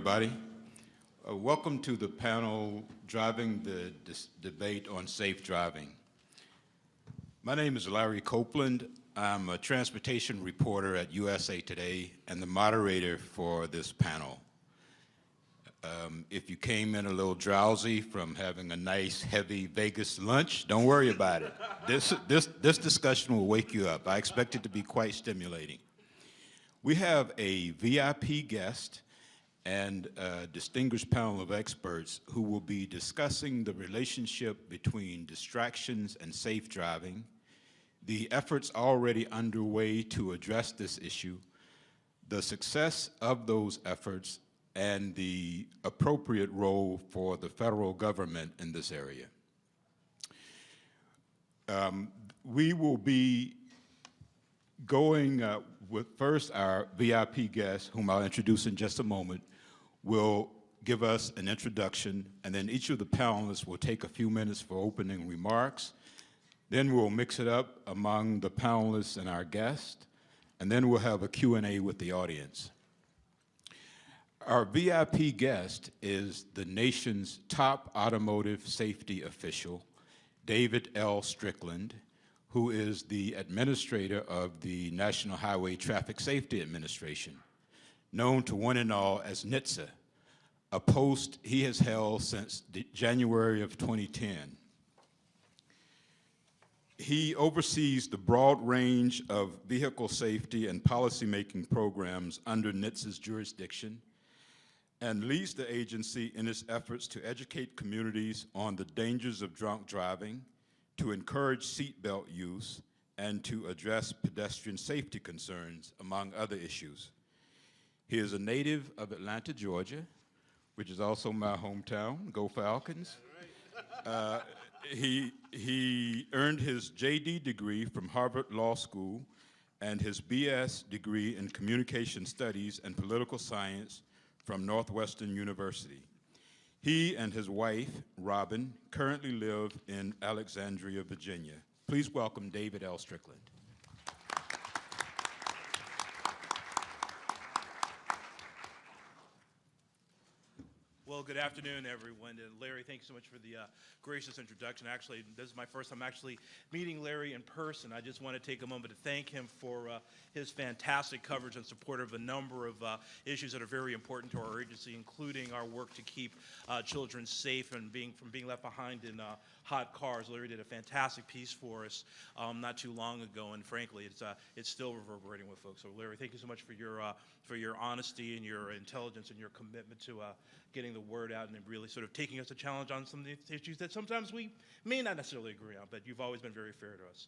everybody. Welcome to the panel driving the debate on safe driving. My name is Larry Copeland. I'm a transportation reporter at USA Today and the moderator for this panel. If you came in a little drowsy from having a nice, heavy Vegas lunch, don't worry about it. This discussion will wake you up. I expect it to be quite stimulating. We have a VIP guest and a distinguished panel of experts who will be discussing the relationship between distractions and safe driving, the efforts already underway to address this issue, the success of those efforts, and the appropriate role for the federal government in this area. We will be going with first our VIP guest, whom I'll introduce in just a moment, will give us an introduction, and then each of the panelists will take a few minutes for opening remarks. Then we'll mix it up among the panelists and our guest, and then we'll have a Q&A with the audience. Our VIP guest is the nation's top automotive safety official, David L. Strickland, who is the administrator of the National Highway Traffic Safety Administration, known to one and all as NHTSA, a post he has held since January of 2010. He oversees the broad range of vehicle safety and policymaking programs under NHTSA's jurisdiction and leads the agency in its efforts to educate communities on the dangers of drunk driving, to encourage seatbelt use, and to address pedestrian safety concerns, among other issues. He is a native of Atlanta, Georgia, which is also my hometown. Go Falcons. He earned his JD degree from Harvard Law School and his BS degree in Communication Studies and Political Science from Northwestern University. He and his wife, Robin, currently live in Alexandria, Virginia. Please welcome David L. Strickland. Well, good afternoon, everyone. And Larry, thank you so much for the gracious introduction. Actually, this is my first time actually meeting Larry in person. I just want to take a moment to thank him for his fantastic coverage and support of a number of issues that are very important to our agency, including our work to keep children safe and from being left behind in hot cars. Larry did a fantastic piece for us not too long ago, and frankly, it's still reverberating with folks. So, Larry, thank you so much for your honesty and your intelligence and your commitment to getting the word out and really sort of taking us a challenge on some of the issues that sometimes we may not necessarily agree on, but you've always been very fair to us.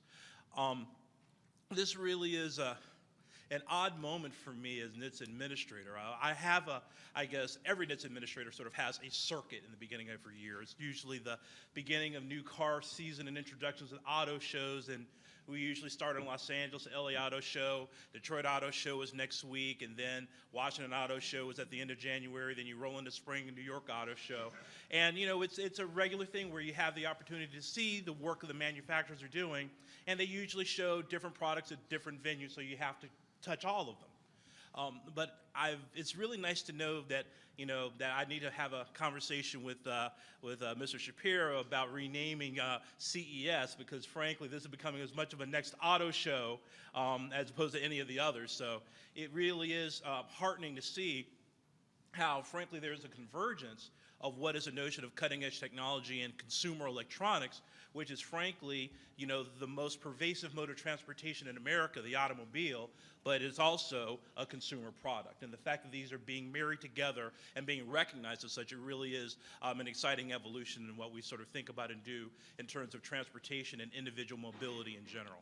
This really is an odd moment for me as NHTSA administrator. I guess every NHTSA administrator sort of has a circuit in the beginning of every year. It's usually the beginning of new car season and introductions at auto shows, and we usually start in Los Angeles, LA Auto Show, Detroit Auto Show is next week, and then Washington Auto Show is at the end of January, then you roll into spring and New York Auto Show. And you know, it's a regular thing where you have the opportunity to see the work of the manufacturers are doing, and they usually show different products at different venues, so you have to touch all of them. But it's really nice to know that that I need to have a conversation with Mr. Shapiro about renaming CES, because frankly this is becoming as much of a next auto show as opposed to any of the others. So it really is heartening to see how frankly there's a convergence of what is a notion of cutting edge technology and consumer electronics, which is frankly the most pervasive mode of transportation in America, the automobile, but it's also a consumer product. And the fact that these are being married together and being recognized as such, it really is an exciting evolution in what we sort of think about and do in terms of transportation and individual mobility in general.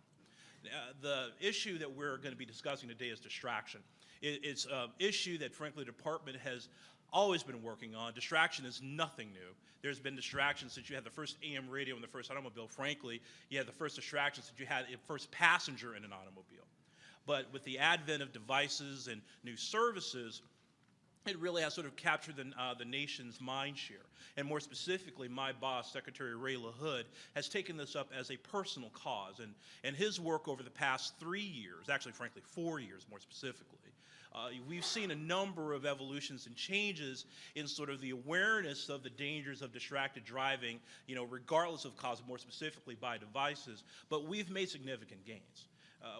The issue that we're going to be discussing today is distraction. It's an issue that frankly the department has always been working on. Distraction is nothing new. There's been distraction since you had the first AM radio and the first automobile. Frankly, you had the first distraction since you had the first passenger in an automobile. But with the advent of devices and new services, it really has sort of captured the nation's mind share. And more specifically, my boss, Secretary Ray LaHood, has taken this up as a personal cause. And his work over the past 3 years, actually, frankly, 4 years more specifically, We've seen a number of evolutions and changes in sort of the awareness of the dangers of distracted driving, regardless of cause, more specifically by devices, but we've made significant gains.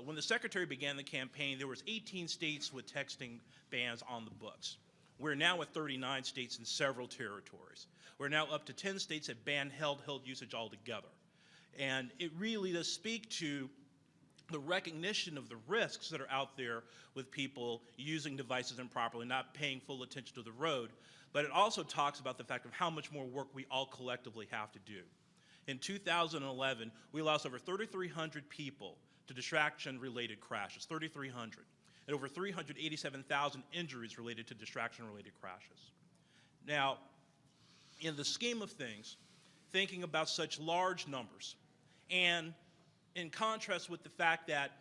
When the Secretary began the campaign, there was 18 states with texting bans on the books. We're now at 39 states and several territories. We're now up to 10 states that ban handheld usage altogether. And it really does speak to the recognition of the risks that are out there with people using devices improperly, not paying full attention to the road. But it also talks about the fact of how much more work we all collectively have to do. In 2011, we lost over 3,300 people to distraction-related crashes, 3,300, and over 387,000 injuries related to distraction-related crashes. Now, in the scheme of things, thinking about such large numbers, and in contrast with the fact that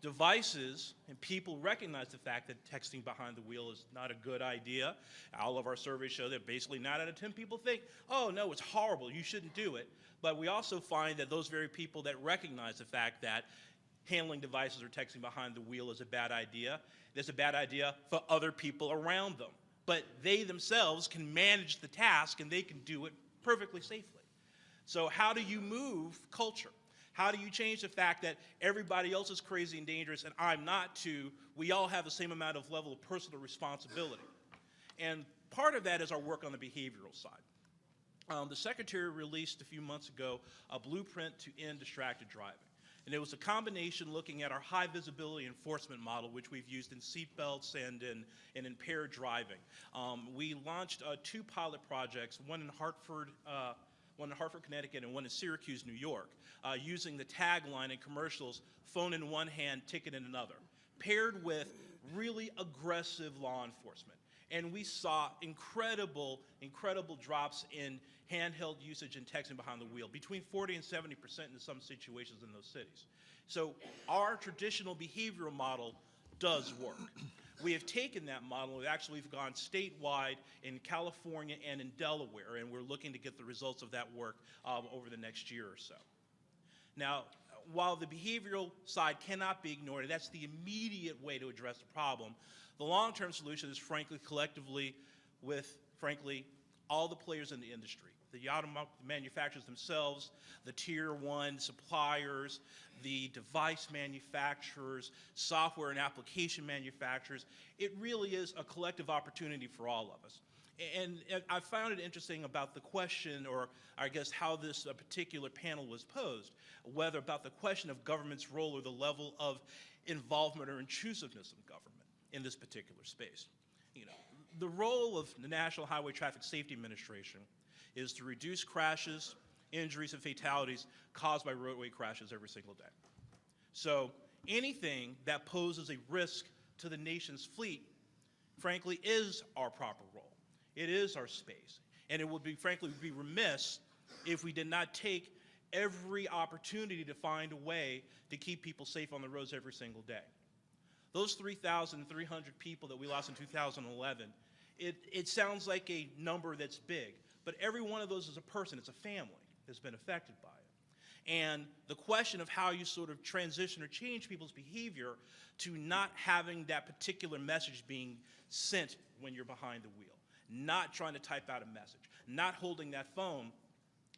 devices and people recognize the fact that texting behind the wheel is not a good idea. All of our surveys show that basically 9 out of 10 people think, oh no, it's horrible, you shouldn't do it. But we also find that those very people that recognize the fact that handling devices or texting behind the wheel is a bad idea, it's a bad idea for other people around them. But they themselves can manage the task and they can do it perfectly safely. So how do you move culture? How do you change the fact that everybody else is crazy and dangerous and I'm not to, we all have the same amount of level of personal responsibility? And part of that is our work on the behavioral side. The Secretary released a few months ago a blueprint to end distracted driving. And it was a combination looking at our high visibility enforcement model, which we've used in seatbelts and in impaired driving. We launched 2 pilot projects, one in Hartford, Connecticut, and one in Syracuse, New York, using the tagline in commercials, phone in one hand, ticket in another, paired with really aggressive law enforcement. And we saw incredible drops in handheld usage and texting behind the wheel, between 40 and 70% in some situations in those cities. So our traditional behavioral model does work. We have taken that model, we've gone statewide in California and in Delaware, and we're looking to get the results of that work over the next year or so. Now, while the behavioral side cannot be ignored, and that's the immediate way to address the problem, the long-term solution is frankly collectively with, all the players in the industry, the automobile manufacturers themselves, the tier 1 suppliers, the device manufacturers, software and application manufacturers. It really is a collective opportunity for all of us. And I found it interesting about the question, or I guess how this particular panel was posed, whether about the question of government's role or the level of involvement or intrusiveness of government in this particular space. The role of the National Highway Traffic Safety Administration is to reduce crashes, injuries, and fatalities caused by roadway crashes every single day. So anything that poses a risk to the nation's fleet, frankly, is our proper role. It is our space. And it would be, be remiss if we did not take every opportunity to find a way to keep people safe on the roads every single day. Those 3,300 people that we lost in 2011, it sounds like a number that's big, but every one of those is a person, it's a family that's been affected by it. And the question of how you sort of transition or change people's behavior to not having that particular message being sent when you're behind the wheel, not trying to type out a message, not holding that phone,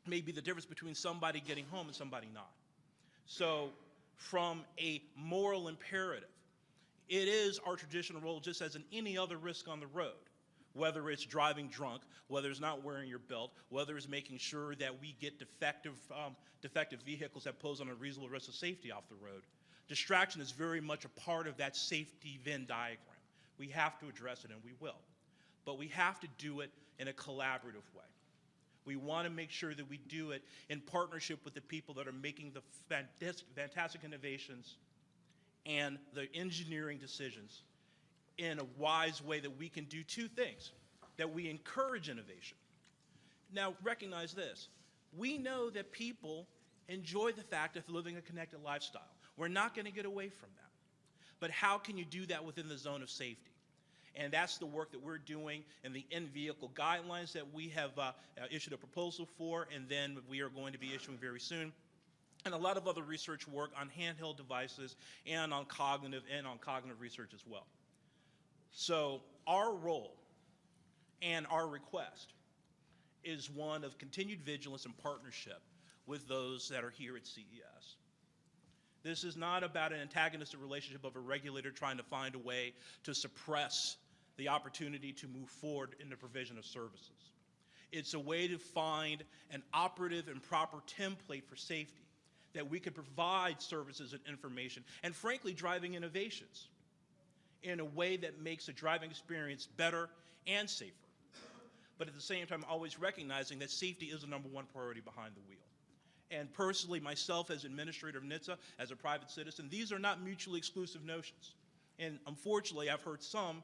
may be the difference between somebody getting home and somebody not. So from a moral imperative, it is our traditional role, just as in any other risk on the road, whether it's driving drunk, whether it's not wearing your belt, whether it's making sure that we get defective vehicles that pose an unreasonable risk of safety off the road. Distraction is very much a part of that safety Venn diagram. We have to address it, and we will. But we have to do it in a collaborative way. We want to make sure that we do it in partnership with the people that are making the fantastic innovations and the engineering decisions in a wise way that we can do 2 things, that we encourage innovation. Now, recognize this. We know that people enjoy the fact of living a connected lifestyle. We're not going to get away from that. But how can you do that within the zone of safety? And that's the work that we're doing in the in-vehicle guidelines that we have issued a proposal for, and then we are going to be issuing very soon. And a lot of other research work on handheld devices and on cognitive research as well. So our role and our request is one of continued vigilance and partnership with those that are here at CES. This is not about an antagonistic relationship of a regulator trying to find a way to suppress the opportunity to move forward in the provision of services. It's a way to find an operative and proper template for safety that we could provide services and information and, frankly, driving innovations in a way that makes the driving experience better and safer. But at the same time, always recognizing that safety is the number one priority behind the wheel. And personally, myself as administrator of NHTSA, as a private citizen, these are not mutually exclusive notions. And unfortunately, I've heard some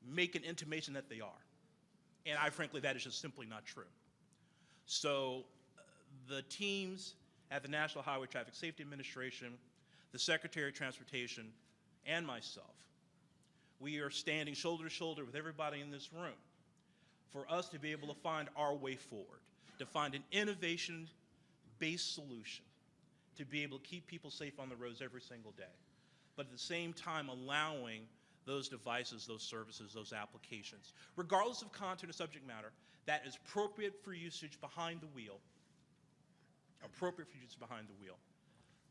make an intimation that they are. And frankly, that is just simply not true. So the teams at the National Highway Traffic Safety Administration, the Secretary of Transportation, and myself, we are standing shoulder to shoulder with everybody in this room for us to be able to find our way forward, to find an innovation-based solution to be able to keep people safe on the roads every single day, but at the same time allowing those devices, those services, those applications, regardless of content or subject matter, that is appropriate for usage behind the wheel,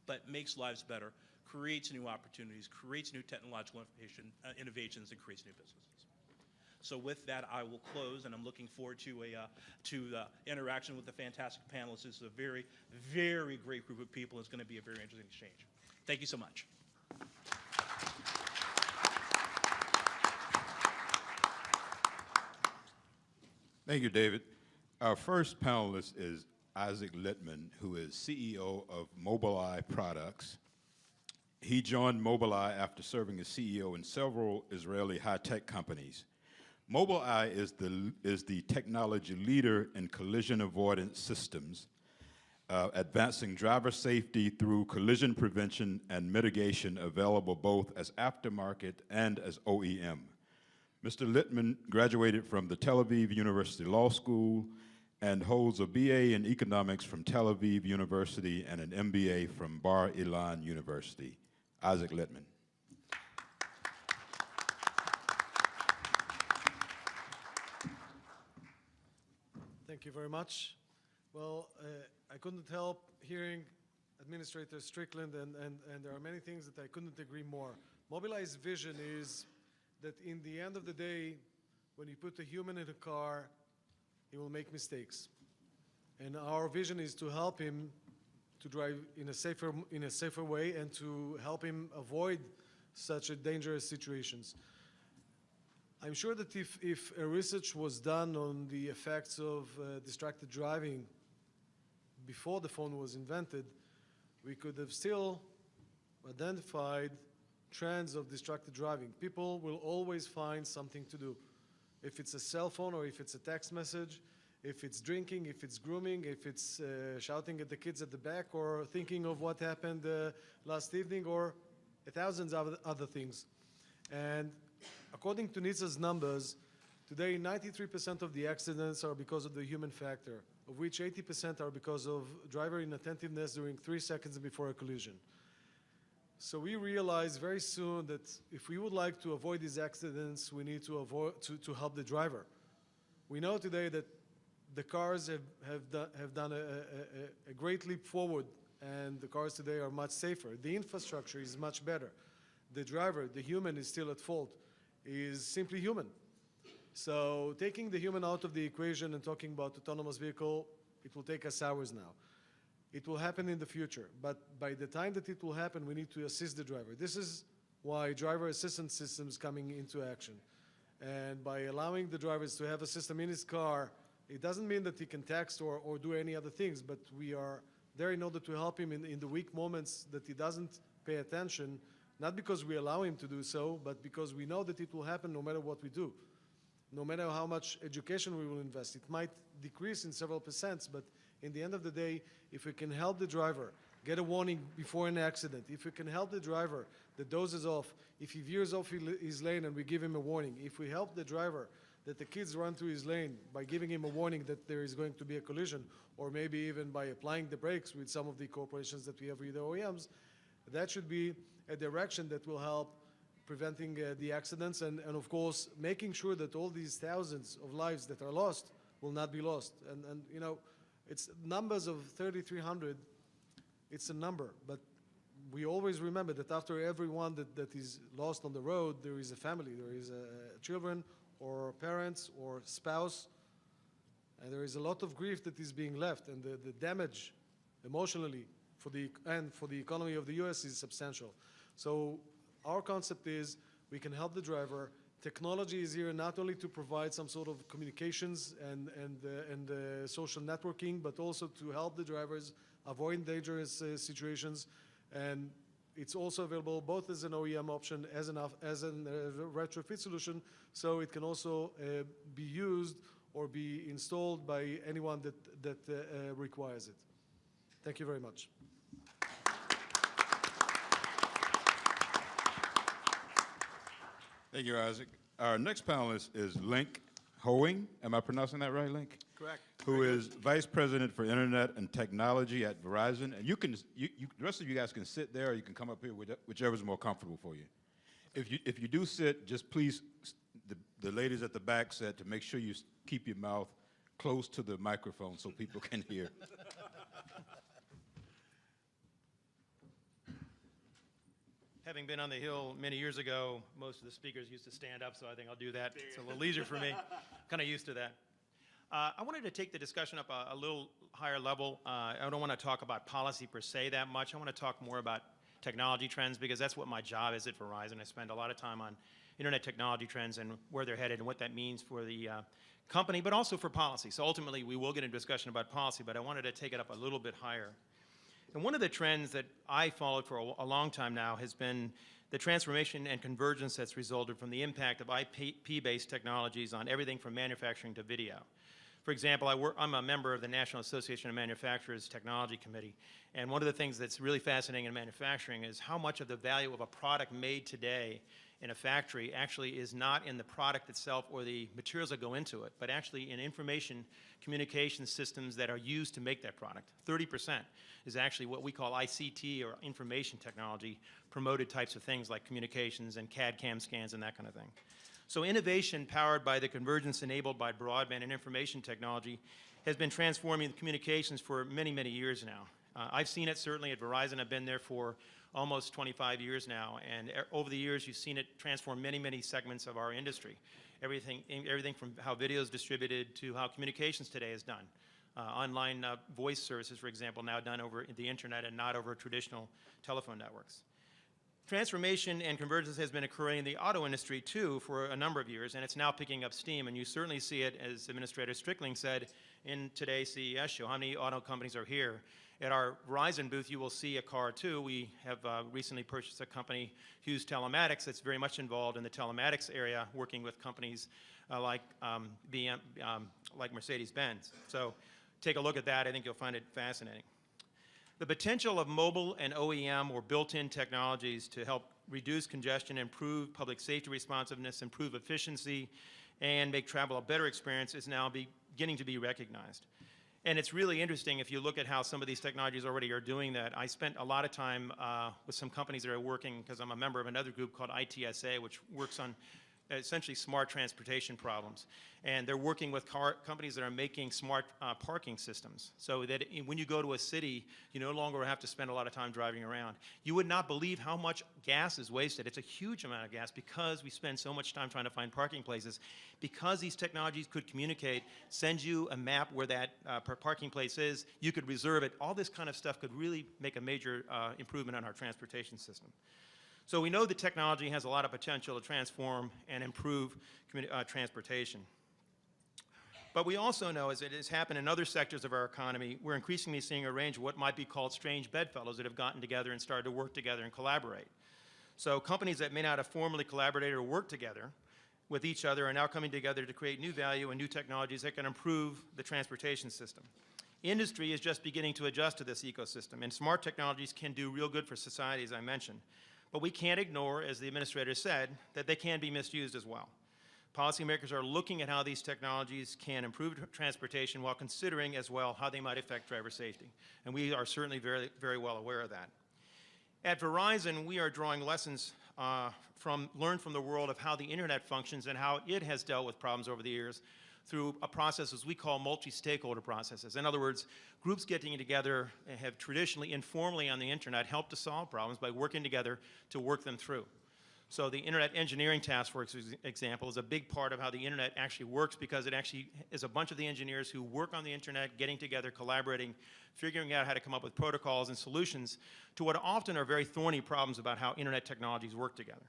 but makes lives better, creates new opportunities, creates new technological innovations, and creates new businesses. So with that, I will close, and I'm looking forward to the interaction with the fantastic panelists. This is a very, very great group of people. It's going to be a very interesting exchange. Thank you so much. Thank you, David. Our first panelist is Isaac Littman, who is CEO of Mobileye Products. He joined Mobileye after serving as CEO in several Israeli high-tech companies. Mobileye is the technology leader in collision avoidance systems, advancing driver safety through collision prevention and mitigation available both as aftermarket and as OEM. Mr. Littman graduated from the Tel Aviv University Law School and holds a BA in economics from Tel Aviv University and an MBA from Bar Ilan University. Isaac Littman. Thank you very much. Well, I couldn't help hearing Administrator Strickland, and there are many things that I couldn't agree more. Mobileye's vision is that in the end of the day, when you put a human in a car, he will make mistakes. And our vision is to help him to drive in a safer way and to help him avoid such dangerous situations. I'm sure that if a research was done on the effects of distracted driving before the phone was invented, we could have still identified trends of distracted driving. People will always find something to do. If it's a cell phone or if it's a text message, if it's drinking, if it's grooming, if it's shouting at the kids at the back or thinking of what happened last evening or 1,000 other things. And according to NHTSA's numbers, today 93% of the accidents are because of the human factor, of which 80% are because of driver inattentiveness during 3 seconds before a collision. So we realized very soon that if we would like to avoid these accidents, we need to help the driver. We know today that the cars have done a great leap forward, and the cars today are much safer. The infrastructure is much better. The driver, the human, is still at fault, is simply human. So taking the human out of the equation and talking about autonomous vehicle, it will take us hours now. It will happen in the future, but by the time that it will happen, we need to assist the driver. This is why driver assistance systems coming into action. And by allowing the drivers to have a system in his car, it doesn't mean that he can text or do any other things, but we are there in order to help him in the weak moments that he doesn't pay attention, not because we allow him to do so, but because we know that it will happen no matter what we do. No matter how much education we will invest. It might decrease in several percents, but in the end of the day, if we can help the driver get a warning before an accident, if we can help the driver that dozes off, if he veers off his lane and we give him a warning, if we help the driver that the kids run through his lane by giving him a warning that there is going to be a collision, or maybe even by applying the brakes with some of the cooperations that we have with the OEMs, that should be a direction that will help preventing the accidents, and of course, making sure that all these thousands of lives that are lost will not be lost. And you know, it's numbers of 3,300, it's a number, but we always remember that after everyone that is lost on the road, there is a family, there is children or parents or spouse, and there is a lot of grief that is being left, and the damage emotionally for the economy of the U.S. is substantial. So our concept is we can help the driver. Technology is here not only to provide some sort of communications and social networking, but also to help the drivers avoid dangerous situations. And it's also available both as an OEM option, as a retrofit solution, so it can also be used or be installed by anyone that requires it. Thank you very much. Thank you, Isaac. Our next panelist is Link Hoeing. Am I pronouncing that right, Link? Correct. Who is Vice President for Internet and Technology at Verizon. And the rest of you guys can sit there, or you can come up here, whichever is more comfortable for you. If you do sit, just please, the ladies at the back said to make sure you keep your mouth close to the microphone so people can hear. Having been on the Hill many years ago, most of the speakers used to stand up, so I think I'll do that. It's a little easier for me. Kind of used to that. I wanted to take the discussion up a little higher level. I don't want to talk about policy per se that much. I want to talk more about technology trends, because that's what my job is at Verizon. I spend a lot of time on internet technology trends and where they're headed and what that means for the company, but also for policy. So ultimately, we will get into discussion about policy, but I wanted to take it up a little bit higher. And one of the trends that I followed for a long time now has been the transformation and convergence that's resulted from the impact of IP-based technologies on everything from manufacturing to video. For example, I'm a member of the National Association of Manufacturers Technology Committee, and one of the things that's really fascinating in manufacturing is how much of the value of a product made today in a factory actually is not in the product itself or the materials that go into it, but actually in information communication systems that are used to make that product. 30% is actually what we call ICT, or information technology, promoted types of things like communications and CAD/CAM scans and that kind of thing. So innovation powered by the convergence enabled by broadband and information technology has been transforming the communications for many, many years now. I've seen it certainly at Verizon. I've been there for almost 25 years now, and over the years you've seen it transform many, many segments of our industry. Everything from how video is distributed to how communications today is done. Online voice services, for example, now done over the internet and not over traditional telephone networks. Transformation and convergence has been occurring in the auto industry too for a number of years, and it's now picking up steam, and you certainly see it, as Administrator Strickling said, in today's CES show. How many auto companies are here? At our Verizon booth, you will see a car too. We have recently purchased a company, Hughes Telematics, that's very much involved in the telematics area, working with companies like Mercedes-Benz. So take a look at that. I think you'll find it fascinating. The potential of mobile and OEM or built-in technologies to help reduce congestion, improve public safety responsiveness, improve efficiency, and make travel a better experience is now beginning to be recognized. And it's really interesting if you look at how some of these technologies already are doing that. I spent a lot of time with some companies that are working, because I'm a member of another group called ITSA, which works on essentially smart transportation problems. And they're working with companies that are making smart parking systems, so that when you go to a city, you no longer have to spend a lot of time driving around. You would not believe how much gas is wasted. It's a huge amount of gas because we spend so much time trying to find parking places. Because these technologies could communicate, send you a map where that parking place is, you could reserve it. All this kind of stuff could really make a major improvement on our transportation system. So we know that technology has a lot of potential to transform and improve transportation. But we also know, as it has happened in other sectors of our economy, we're increasingly seeing a range of what might be called strange bedfellows that have gotten together and started to work together and collaborate. So companies that may not have formally collaborated or worked together with each other are now coming together to create new value and new technologies that can improve the transportation system. Industry is just beginning to adjust to this ecosystem, and smart technologies can do real good for society, as I mentioned. But we can't ignore, as the administrator said, that they can be misused as well. Policymakers are looking at how these technologies can improve transportation while considering as well how they might affect driver safety. And we are certainly very, very well aware of that. At Verizon, we are drawing lessons learn from the world of how the internet functions and how it has dealt with problems over the years through a process as we call multi-stakeholder processes. In other words, groups getting together have traditionally, informally on the internet, helped to solve problems by working together to work them through. So the Internet Engineering Task Force example is a big part of how the internet actually works, because it actually is a bunch of the engineers who work on the internet, getting together, collaborating, figuring out how to come up with protocols and solutions to what often are very thorny problems about how internet technologies work together.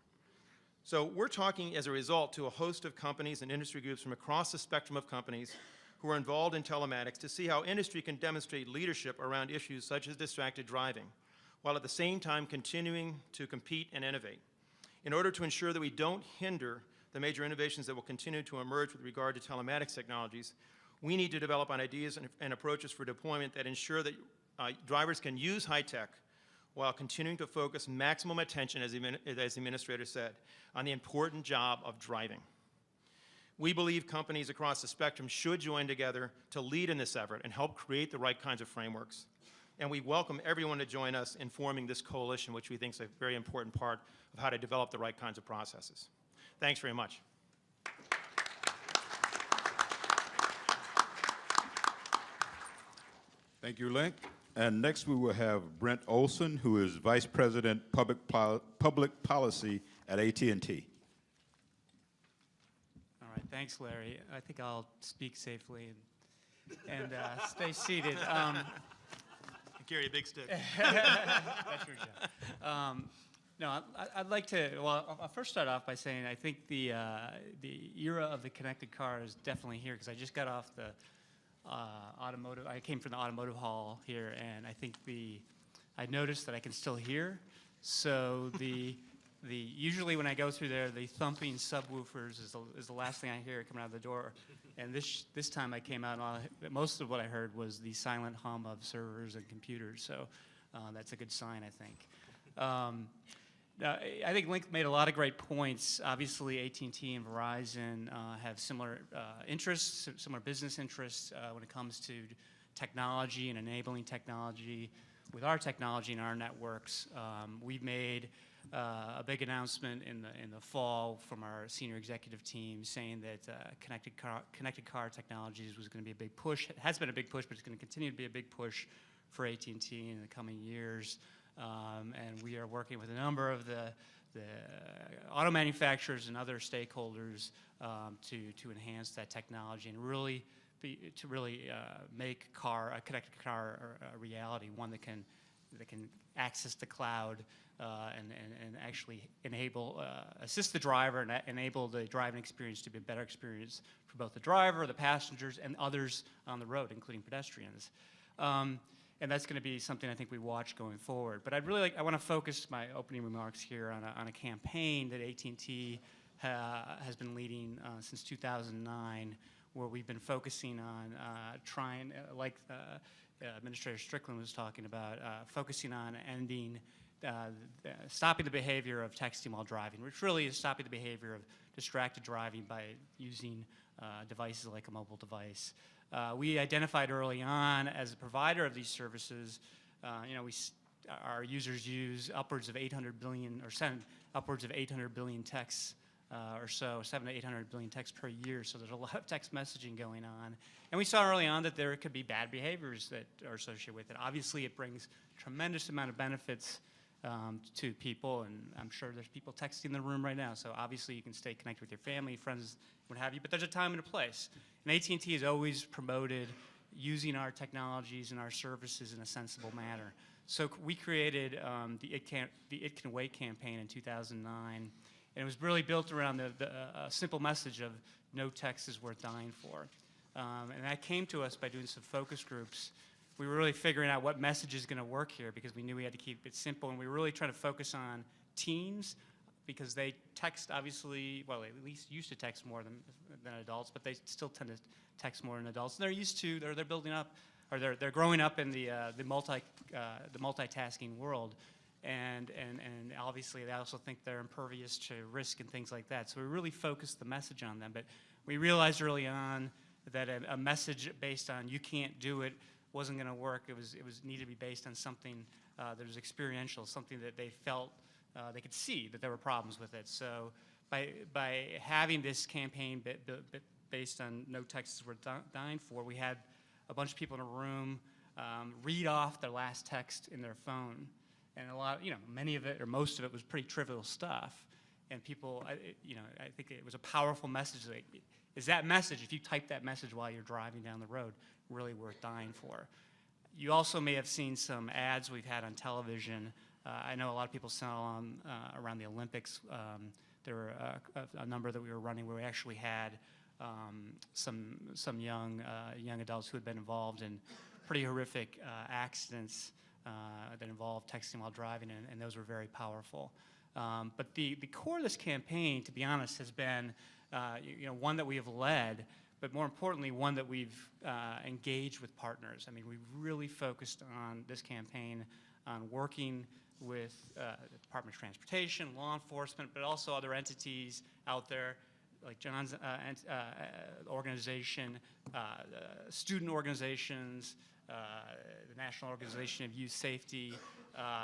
So we're talking as a result to a host of companies and industry groups from across the spectrum of companies who are involved in telematics to see how industry can demonstrate leadership around issues such as distracted driving, while at the same time continuing to compete and innovate. In order to ensure that we don't hinder the major innovations that will continue to emerge with regard to telematics technologies, we need to develop ideas and approaches for deployment that ensure that drivers can use high tech while continuing to focus maximum attention, as the administrator said, on the important job of driving. We believe companies across the spectrum should join together to lead in this effort and help create the right kinds of frameworks. And we welcome everyone to join us in forming this coalition, which we think is a very important part of how to develop the right kinds of processes. Thanks very much. Thank you, Link. And next we will have Brent Olson, who is Vice President Public Policy at AT&T. All right, thanks, Larry. I think I'll speak safely and stay seated. Carry a big stick. That's your job. No, I'd like to. Well, I'll first start off by saying I think the era of the connected car is definitely here, because I just got off the automotive. I came from the automotive hall here, and I think I noticed that I can still hear. So usually when I go through there, the thumping subwoofers is the last thing I hear coming out of the door. And this time I came out, and most of what I heard was the silent hum of servers and computers. So that's a good sign, I think. I think Link made a lot of great points. Obviously, AT&T and Verizon have similar interests, similar business interests when it comes to technology and enabling technology with our technology and our networks. We've made a big announcement in the fall from our senior executive team saying that connected car technologies was going to be a big push. It has been a big push, but it's going to continue to be a big push for AT&T in the coming years. And we are working with a number of the auto manufacturers and other stakeholders to enhance that technology and really make a connected car a reality, one that can access the cloud and actually assist the driver and enable the driving experience to be a better experience for both the driver, the passengers, and others on the road, including pedestrians. And that's going to be something I think we watch going forward. But I want to focus my opening remarks here on a campaign that AT&T has been leading since 2009, where we've been focusing on trying, like Administrator Strickland was talking about, focusing on stopping the behavior of texting while driving, which really is stopping the behavior of distracted driving by using devices like a mobile device. We identified early on as a provider of these services, our users use upwards of 800 billion or send upwards of 800 billion texts or so, 700 to 800 billion texts per year. So there's a lot of text messaging going on. And we saw early on that there could be bad behaviors that are associated with it. Obviously, it brings tremendous amount of benefits to people, and I'm sure there's people texting in the room right now. So obviously, you can stay connected with your family, friends, what have you. But there's a time and a place. And AT&T has always promoted using our technologies and our services in a sensible manner. So we created the It Can Wait campaign in 2009, and it was really built around the simple message of no text is worth dying for. And that came to us by doing some focus groups. We were really figuring out what message is going to work here, because we knew we had to keep it simple, and we were really trying to focus on teens, because they text, obviously, well, they at least used to text more than adults, but they still tend to text more than adults. And they're used to, they're building up, or they're growing up in the multitasking world, and obviously they also think they're impervious to risk and things like that. So we really focused the message on them, but we realized early on that a message based on "you can't do it" wasn't going to work. It was needed to be based on something that was experiential, something that they felt they could see that there were problems with it. So by having this campaign based on No Texts Worth Dying For, we had a bunch of people in a room read off their last text in their phone. And many of it or most of it was pretty trivial stuff. And people, I think it was a powerful message. Like, is that message, if you type that message while you're driving down the road, really worth dying for? You also may have seen some ads we've had on television. I know a lot of people saw around the Olympics. There were a number that we were running where we actually had some young adults who had been involved in pretty horrific accidents that involved texting while driving, and those were very powerful. But the core of this campaign, to be honest, has been one that we have led, but more importantly, one that we've engaged with partners. I mean, we've really focused on this campaign on working with the Department of Transportation, law enforcement, but also other entities out there, like John's organization, student organizations, the National Organization of Youth Safety,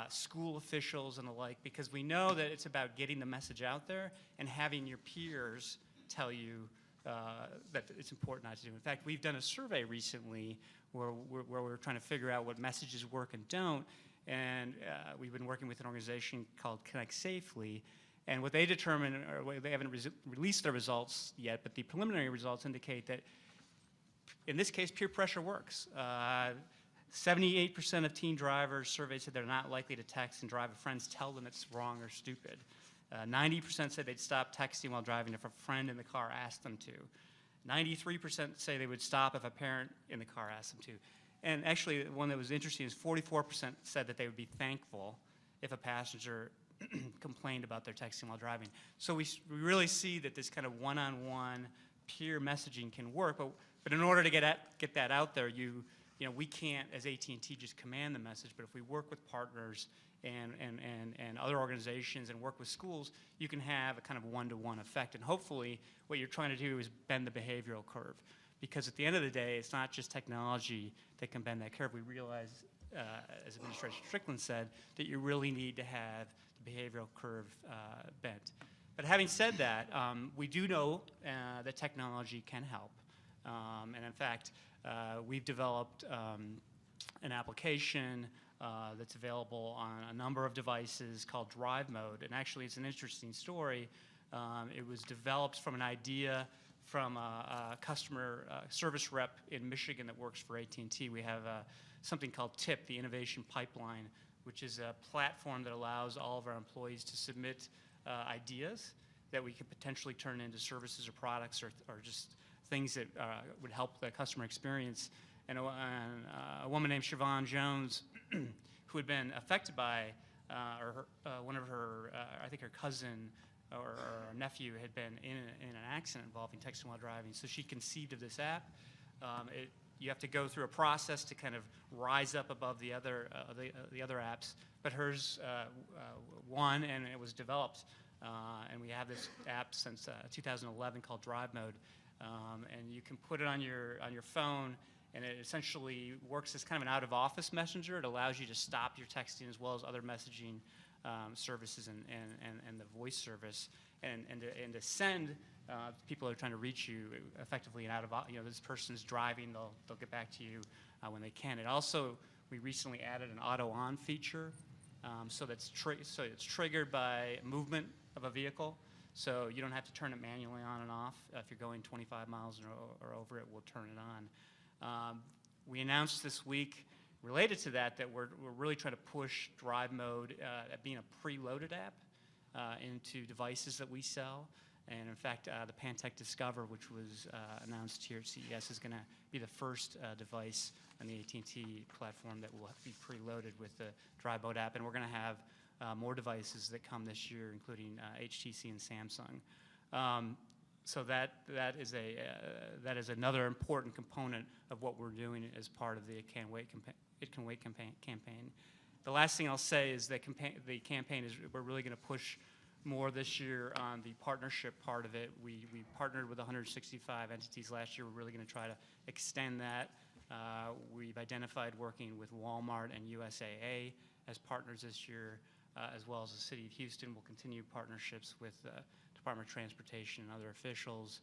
school officials and the like, because we know that it's about getting the message out there and having your peers tell you that it's important not to do. In fact, we've done a survey recently where we're trying to figure out what messages work and don't, and we've been working with an organization called Connect Safely, and what they determined, or they haven't released their results yet, but the preliminary results indicate that in this case, peer pressure works. 78% of teen drivers surveyed said they're not likely to text and drive if friends tell them it's wrong or stupid. 90% said they'd stop texting while driving if a friend in the car asked them to. 93% say they would stop if a parent in the car asked them to. And actually, one that was interesting is 44% said that they would be thankful if a passenger complained about their texting while driving. So we really see that this kind of one-on-one peer messaging can work, but in order to get that out there, we can't, as AT&T, just command the message, but if we work with partners and other organizations and work with schools, you can have a kind of one-to-one effect. And hopefully, what you're trying to do is bend the behavioral curve. Because at the end of the day, it's not just technology that can bend that curve. We realize, as Administrator Strickland said, that you really need to have the behavioral curve bent. But having said that, we do know that technology can help. And in fact, we've developed an application that's available on a number of devices called Drive Mode. And actually, it's an interesting story. It was developed from an idea from a customer service rep in Michigan that works for AT&T. We have something called TIP, the Innovation Pipeline, which is a platform that allows all of our employees to submit ideas that we could potentially turn into services or products or just things that would help the customer experience. And a woman named Siobhan Jones, who had been affected by, one of her, I think her cousin or her nephew had been in an accident involving texting while driving. So she conceived of this app. You have to go through a process to kind of rise up above the other apps, but hers won, and it was developed. And we have this app since 2011 called Drive Mode. And you can put it on your phone, and it essentially works as kind of an out-of-office messenger. It allows you to stop your texting as well as other messaging services and the voice service, and to send people who are trying to reach you effectively and this person's driving, they'll get back to you when they can. It also, we recently added an auto-on feature, so it's triggered by movement of a vehicle. So you don't have to turn it manually on and off. If you're going 25 miles or over, it will turn it on. We announced this week, related to that we're really trying to push Drive Mode at being a preloaded app into devices that we sell. And in fact, the Pantech Discover, which was announced here at CES, is going to be the first device on the AT&T platform that will be preloaded with the Drive Mode app. And we're going to have more devices that come this year, including HTC and Samsung. So that is another important component of what we're doing as part of the It Can Wait campaign. The last thing I'll say is that the campaign is we're really going to push more this year on the partnership part of it. We partnered with 165 entities last year. We're really going to try to extend that. We've identified working with Walmart and USAA as partners this year. as well as the City of Houston. We'll continue partnerships with the Department of Transportation and other officials.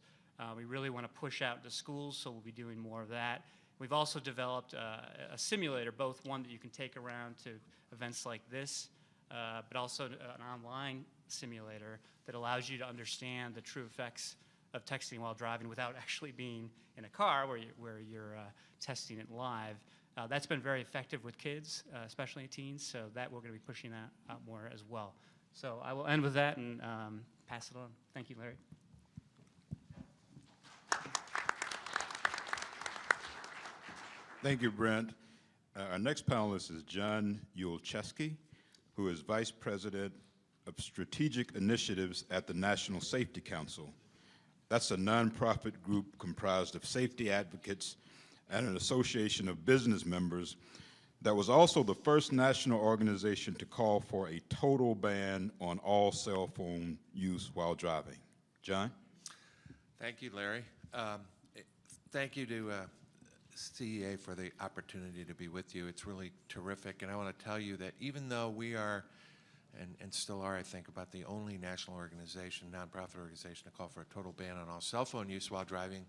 We really want to push out to schools, so we'll be doing more of that. We've also developed a simulator, both one that you can take around to events like this, but also an online simulator that allows you to understand the true effects of texting while driving without actually being in a car where you're testing it live. That's been very effective with kids, especially teens, so that we're going to be pushing that out more as well. So I will end with that and pass it on. Thank you, Larry. Thank you, Brent. Our next panelist is John Yulcheski, who is Vice President of Strategic Initiatives at the National Safety Council. That's a nonprofit group comprised of safety advocates and an association of business members that was also the first national organization to call for a total ban on all cell phone use while driving. John? Thank you, Larry. Thank you to CEA for the opportunity to be with you. It's really terrific, and I want to tell you that even though we are, and still are, I think, about the only national organization, nonprofit organization, to call for a total ban on all cell phone use while driving,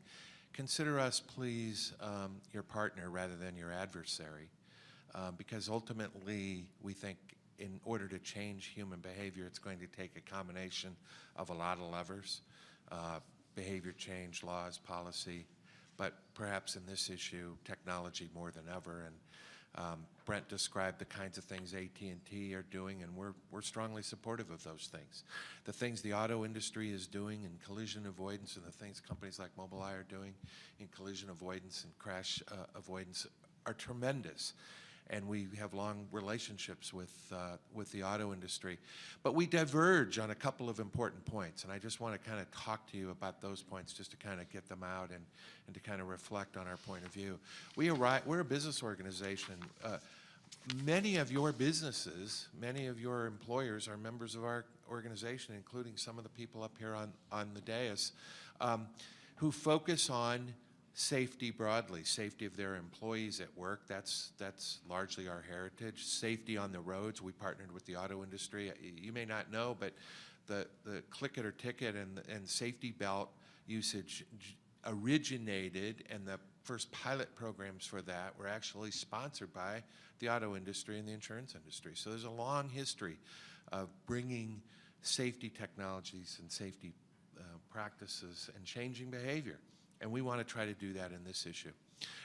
consider us, please, your partner rather than your adversary, because ultimately we think in order to change human behavior, it's going to take a combination of a lot of levers, behavior change, laws, policy, but perhaps in this issue, technology more than ever. And Brent described the kinds of things AT&T are doing, and we're strongly supportive of those things. The things the auto industry is doing in collision avoidance and the things companies like Mobileye are doing in collision avoidance and crash avoidance are tremendous. And we have long relationships with the auto industry. But we diverge on a couple of important points, and I just want to kind of talk to you about those points just to kind of get them out and to kind of reflect on our point of view. We're a business organization. Many of your businesses, many of your employers are members of our organization, including some of the people up here on the dais, who focus on safety broadly, safety of their employees at work. That's largely our heritage. Safety on the roads. We partnered with the auto industry. You may not know, but the click it or ticket and safety belt usage originated, and the first pilot programs for that were actually sponsored by the auto industry and the insurance industry. So there's a long history of bringing safety technologies and safety practices and changing behavior. And we want to try to do that in this issue.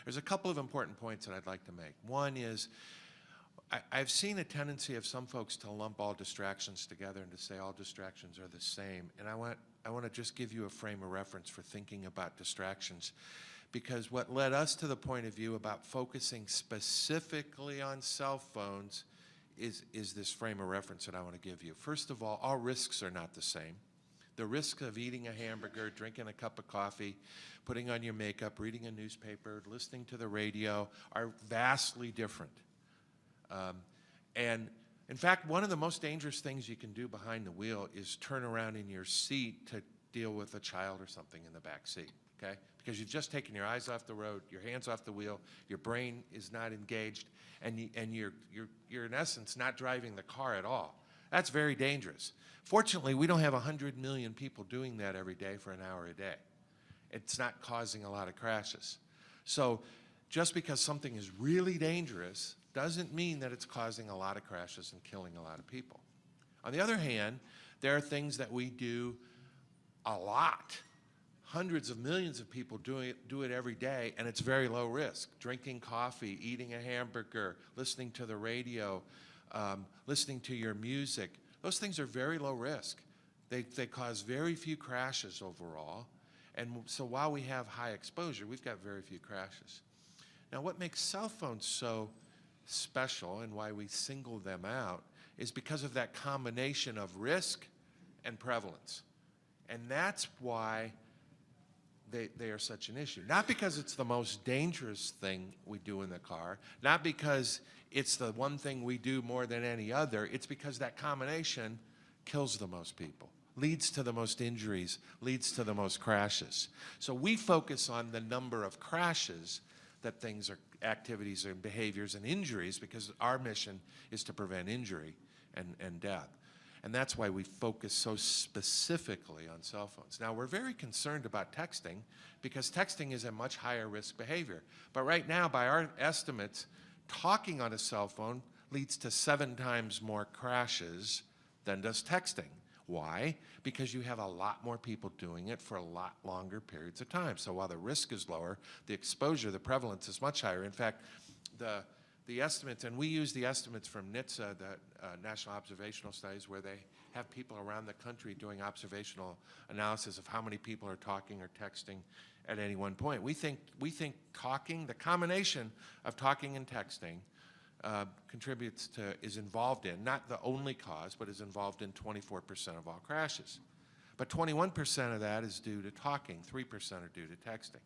There's a couple of important points that I'd like to make. One is, I've seen a tendency of some folks to lump all distractions together and to say all distractions are the same. And I want to just give you a frame of reference for thinking about distractions, because what led us to the point of view about focusing specifically on cell phones is this frame of reference that I want to give you. First of all risks are not the same. The risk of eating a hamburger, drinking a cup of coffee, putting on your makeup, reading a newspaper, listening to the radio are vastly different. And in fact, one of the most dangerous things you can do behind the wheel is turn around in your seat to deal with a child or something in the back seat, okay? Because you've just taken your eyes off the road, your hands off the wheel, your brain is not engaged, and you're in essence not driving the car at all. That's very dangerous. Fortunately, we don't have 100 million people doing that every day for an hour a day. It's not causing a lot of crashes. So just because something is really dangerous doesn't mean that it's causing a lot of crashes and killing a lot of people. On the other hand, there are things that we do a lot. Hundreds of millions of people do it every day, and it's very low risk. Drinking coffee, eating a hamburger, listening to the radio, listening to your music. Those things are very low risk. They cause very few crashes overall. And so while we have high exposure, we've got very few crashes. Now, what makes cell phones so special and why we single them out is because of that combination of risk and prevalence. And that's why they are such an issue. Not because it's the most dangerous thing we do in the car, not because it's the one thing we do more than any other. It's because that combination kills the most people, leads to the most injuries, leads to the most crashes. So we focus on the number of crashes that things are, activities and behaviors and injuries, because our mission is to prevent injury and death. And that's why we focus so specifically on cell phones. Now, we're very concerned about texting because texting is a much higher risk behavior. But right now, by our estimates, talking on a cell phone leads to 7 times more crashes than does texting. Why? Because you have a lot more people doing it for a lot longer periods of time. So while the risk is lower, the exposure, the prevalence is much higher. In fact, the estimates, and we use the estimates from NHTSA, the National Observational Studies, where they have people around the country doing observational analysis of how many people are talking or texting at any one point. We think talking, the combination of talking and texting, is involved in, not the only cause, but is involved in 24% of all crashes. But 21% of that is due to talking, 3% are due to texting.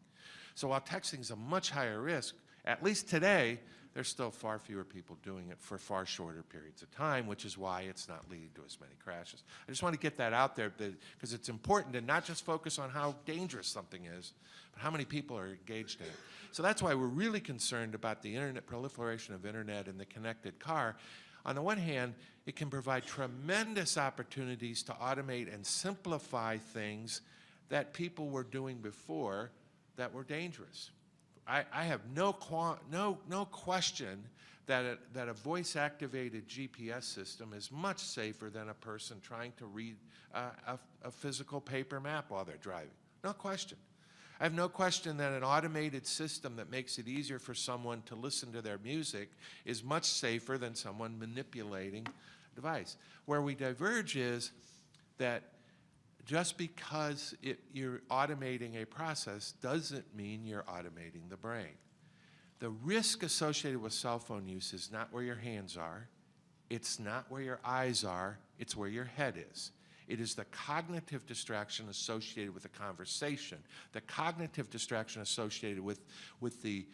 So while texting is a much higher risk, at least today, there's still far fewer people doing it for far shorter periods of time, which is why it's not leading to as many crashes. I just want to get that out there because it's important to not just focus on how dangerous something is, but how many people are engaged in it. So that's why we're really concerned about the internet, proliferation of internet and the connected car. On the one hand, it can provide tremendous opportunities to automate and simplify things that people were doing before that were dangerous. I have no question that a voice-activated GPS system is much safer than a person trying to read a physical paper map while they're driving. No question. I have no question that an automated system that makes it easier for someone to listen to their music is much safer than someone manipulating a device. Where we diverge is that just because you're automating a process doesn't mean you're automating the brain. The risk associated with cell phone use is not where your hands are, it's not where your eyes are, it's where your head is. It is the cognitive distraction associated with the conversation, the cognitive distraction associated with the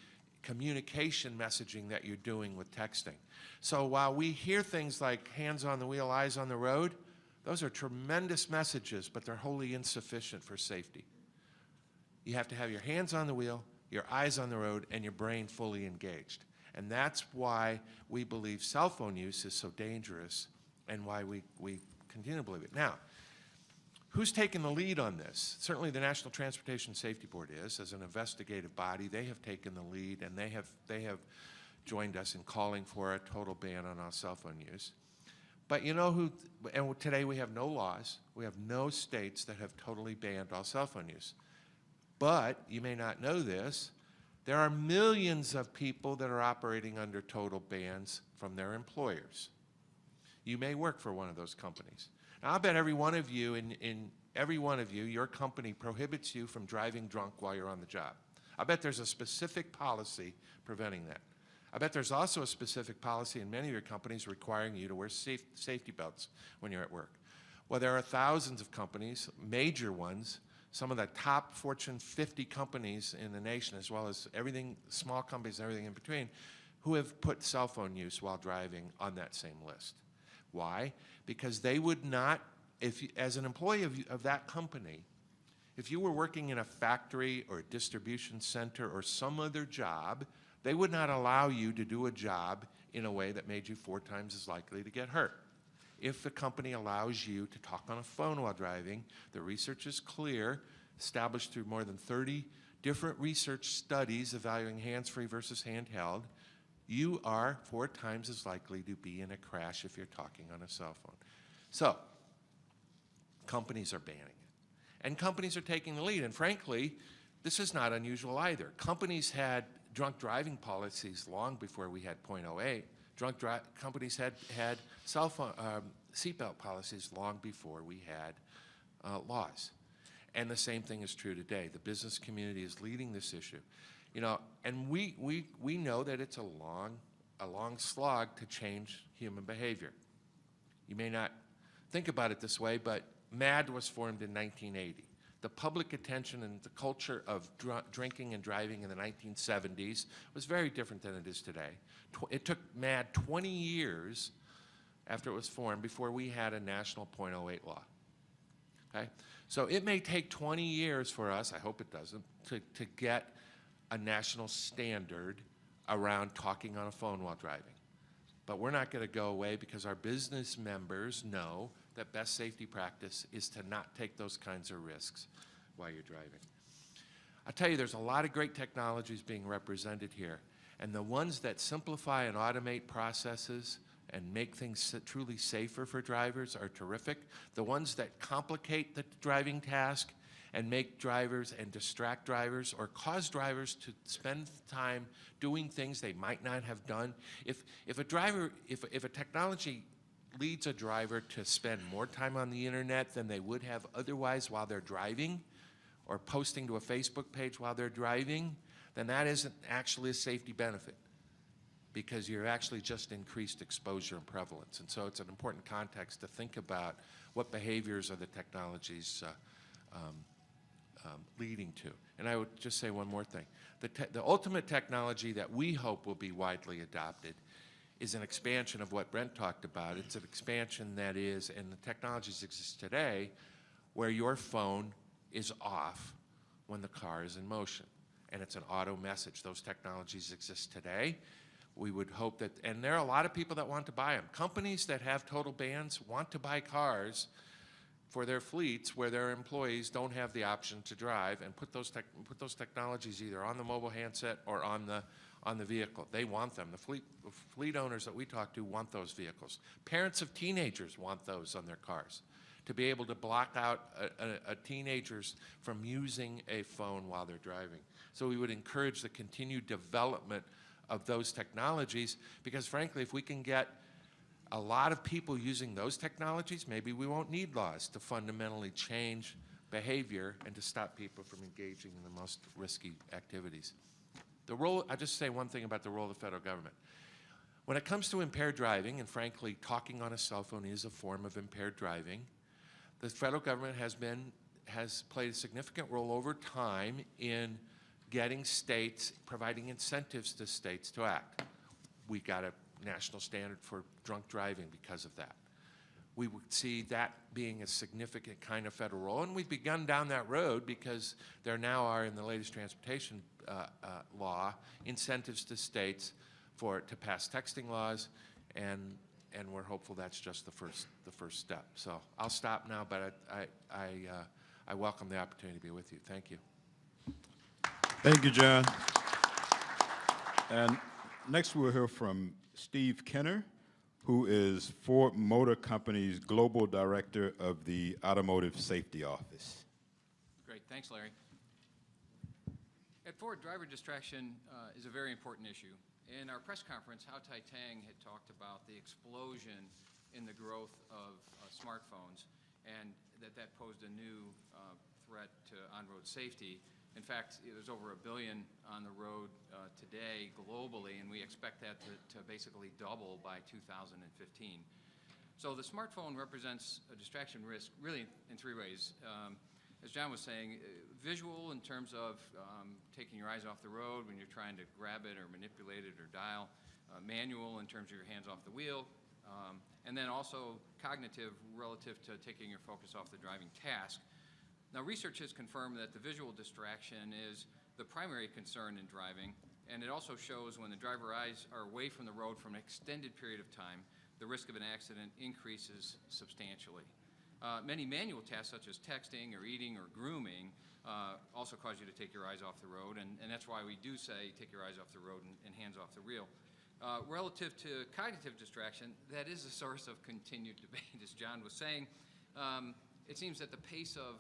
communication messaging that you're doing with texting. So while we hear things like hands on the wheel, eyes on the road, those are tremendous messages, but they're wholly insufficient for safety. You have to have your hands on the wheel, your eyes on the road, and your brain fully engaged. And that's why we believe cell phone use is so dangerous and why we continue to believe it. Now, who's taken the lead on this? Certainly the National Transportation Safety Board is. As an investigative body, they have taken the lead, and they have joined us in calling for a total ban on all cell phone use. But you know who, and today we have no laws, we have no states that have totally banned all cell phone use. But, you may not know this, there are millions of people that are operating under total bans from their employers. You may work for one of those companies. Now, I'll bet every one of you, your company prohibits you from driving drunk while you're on the job. I bet there's a specific policy preventing that. I bet there's also a specific policy in many of your companies requiring you to wear safety belts when you're at work. Well, there are thousands of companies, major ones, some of the top Fortune 50 companies in the nation, as well as everything, small companies and everything in between, who have put cell phone use while driving on that same list. Why? Because they would not, as an employee of that company, if you were working in a factory or a distribution center or some other job, they would not allow you to do a job in a way that made you 4 times as likely to get hurt. If the company allows you to talk on a phone while driving, the research is clear, established through more than 30 different research studies evaluating hands-free versus handheld, you are 4 times as likely to be in a crash if you're talking on a cell phone. So, companies are banning it. And companies are taking the lead. And frankly, this is not unusual either. Companies had drunk driving policies long before we had .08. Companies had cell phone seatbelt policies long before we had laws. And the same thing is true today. The business community is leading this issue. You know, and we know that it's a long slog to change human behavior. You may not think about it this way, but MAD was formed in 1980. The public attention and the culture of drinking and driving in the 1970s was very different than it is today. It took MAD 20 years after it was formed before we had a national .08 law. Okay? So it may take 20 years for us, I hope it doesn't, to get a national standard around talking on a phone while driving. But we're not going to go away because our business members know that best safety practice is to not take those kinds of risks while you're driving. I tell you, there's a lot of great technologies being represented here, and the ones that simplify and automate processes and make things truly safer for drivers are terrific. The ones that complicate the driving task and make drivers and distract drivers or cause drivers to spend time doing things they might not have done. If a technology leads a driver to spend more time on the internet than they would have otherwise while they're driving, or posting to a Facebook page while they're driving, then that isn't actually a safety benefit, because you're actually just increased exposure and prevalence. And so it's an important context to think about what behaviors are the technologies leading to. And I would just say one more thing. The ultimate technology that we hope will be widely adopted is an expansion of what Brent talked about. It's an expansion that is, and the technologies exist today, where your phone is off when the car is in motion. And it's an auto message. Those technologies exist today. We would hope that, and there are a lot of people that want to buy them. Companies that have total bans want to buy cars for their fleets where their employees don't have the option to drive, and put those technologies either on the mobile handset or on the vehicle. They want them. The fleet owners that we talk to want those vehicles. Parents of teenagers want those on their cars, to be able to block out a teenagers from using a phone while they're driving. So we would encourage the continued development of those technologies, because frankly, if we can get a lot of people using those technologies, maybe we won't need laws to fundamentally change behavior and to stop people from engaging in the most risky activities. I'll just say one thing about the role of the federal government. When it comes to impaired driving, and frankly, talking on a cell phone is a form of impaired driving, the federal government has played a significant role over time in getting states, providing incentives to states to act. We got a national standard for drunk driving because of that. We would see that being a significant kind of federal role, and we've begun down that road because there now are, in the latest transportation law, incentives to states to pass texting laws, and we're hopeful that's just the first step. So I'll stop now, but I welcome the opportunity to be with you. Thank you. Thank you, John. And next we'll hear from Steve Kenner, who is Ford Motor Company's Global Director of the Automotive Safety Office. Great, thanks, Larry. At Ford, driver distraction is a very important issue. In our press conference, Hau Tai-Tang had talked about the explosion in the growth of smartphones, and that posed a new threat to on-road safety. In fact, there's over 1 billion on the road today globally, and we expect that to basically double by 2015. So the smartphone represents a distraction risk really in 3 ways. As John was saying, visual in terms of taking your eyes off the road when you're trying to grab it or manipulate it or dial, manual in terms of your hands off the wheel, and then also cognitive relative to taking your focus off the driving task. Now, research has confirmed that the visual distraction is the primary concern in driving, and it also shows when the driver's eyes are away from the road for an extended period of time, the risk of an accident increases substantially. Many manual tasks, such as texting or eating or grooming, also cause you to take your eyes off the road, and that's why we do say take your eyes off the road and hands off the wheel. Relative to cognitive distraction, that is a source of continued debate, as John was saying. It seems that the pace of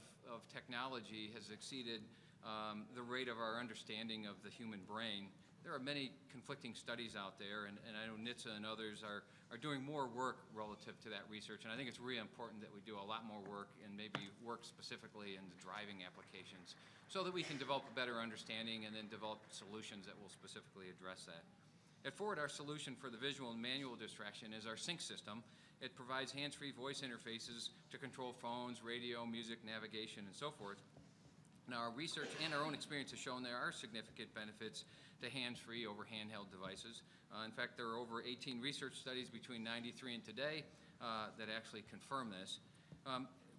technology has exceeded the rate of our understanding of the human brain. There are many conflicting studies out there, and I know NHTSA and others are doing more work relative to that research, and I think it's really important that we do a lot more work and maybe work specifically in the driving applications so that we can develop a better understanding and then develop solutions that will specifically address that. At Ford, our solution for the visual and manual distraction is our sync system. It provides hands-free voice interfaces to control phones, radio, music, navigation, and so forth. Now, our research and our own experience has shown there are significant benefits to hands-free over handheld devices. In fact, there are over 18 research studies between '93 and today that actually confirm this.